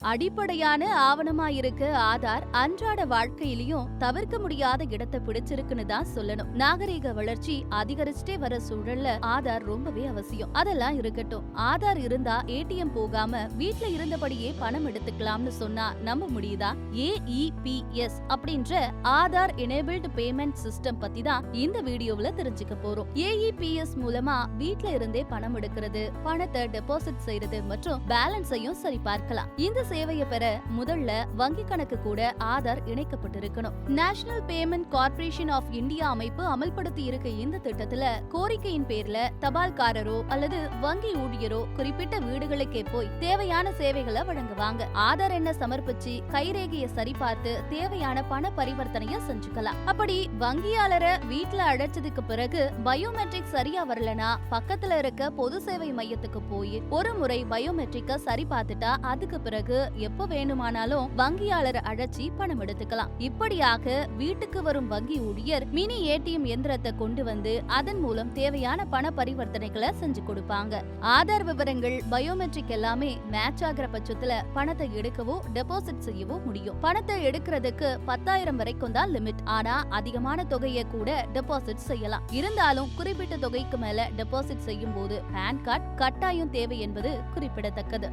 அடிப்படையான ஆவணமா இருக்க ஆதார் அன்றாட வாழ்க்கையிலயும் தவிர்க்க முடியாத இடத்தை பிடிச்சிருக்குன்னு தான் சொல்லணும். நாகரீக வளர்ச்சி அதிகரிச்சுட்டே வர சூழல்ல ஆதார் ரொம்பவே அவசியம். அதெல்லாம் இருக்கட்டும், ஆதார் இருந்தா ஏடிஎம் போகாம வீட்ல இருந்தபடியே பணம் எடுத்துக்கலாம்னு சொன்னா நம்ப முடியுதா? AEPS அப்படின்ற ஆதார் எனேபிள்டு பேமெண்ட் சிஸ்டம் பத்தி தான் இந்த வீடியோவுல தெரிஞ்சுக்க போறோம். AEPS மூலமா வீட்ல இருந்தே பணம் எடுக்கிறது, பணத்தை டெபாசிட் செய்யறது மற்றும் பேலன்ஸையும் சரி பார்க்கலாம். இந்த சேவையை பெற முதல்ல வங்கி கணக்கு கூட ஆதார் இணைக்கப்பட்டிருக்கணும். National payment corporation of India அமைப்பு அமல்படுத்தி இருக்க இந்த திட்டத்துல கோரிக்கையின் பேர்ல தபால்காரரோ அல்லது வங்கி ஊழியரோ குறிப்பிட்ட வீடுகளுக்கே போய் தேவையான சேவைகளை வழங்குவாங்க. ஆதார் எண்ணை சமர்ப்பிச்சு கைரேகையை சரிபார்த்து தேவையான பண பரிவர்த்தனைய செஞ்சுக்கலாம். அப்படி வங்கியாளரை வீட்டுல அழைச்சதுக்கு பிறகு பயோமெட்ரிக் சரியா வரலனா பக்கத்துல இருக்க பொது சேவை மையத்துக்கு போய் ஒரு முறை பயோமெட்ரிக்க சரி பார்த்துட்டா அதுக்கு பிறகு எப்ப வேணுமானாலும் வங்கியாளரை அழைச்சி பணம் எடுத்துக்கலாம். இப்படியாக வீட்டுக்கு வரும் வங்கி ஊழியர் மினி ஏடிஎம் எந்திரத்தை கொண்டு வந்து அதன் மூலம் தேவையான பண பரிவர்த்தனைகளை செஞ்சு கொடுப்பாங்க. ஆதார் விவரங்கள், பயோமெட்ரிக் எல்லாமே மேட்ச் ஆகிற பட்சத்துல பணத்தை எடுக்கவோ டெபாசிட் செய்யவோ முடியும். பணத்தை எடுக்கிறதுக்கு 10,000 வரைக்கும் தான் லிமிட். ஆனா அதிகமான தொகையை கூட டெபாசிட் செய்யலாம். இருந்தாலும் குறிப்பிட்ட தொகைக்கு மேல டெபாசிட் செய்யும் போது பான் கார்டு கட்டாயம் தேவை என்பது குறிப்பிடத்தக்கது.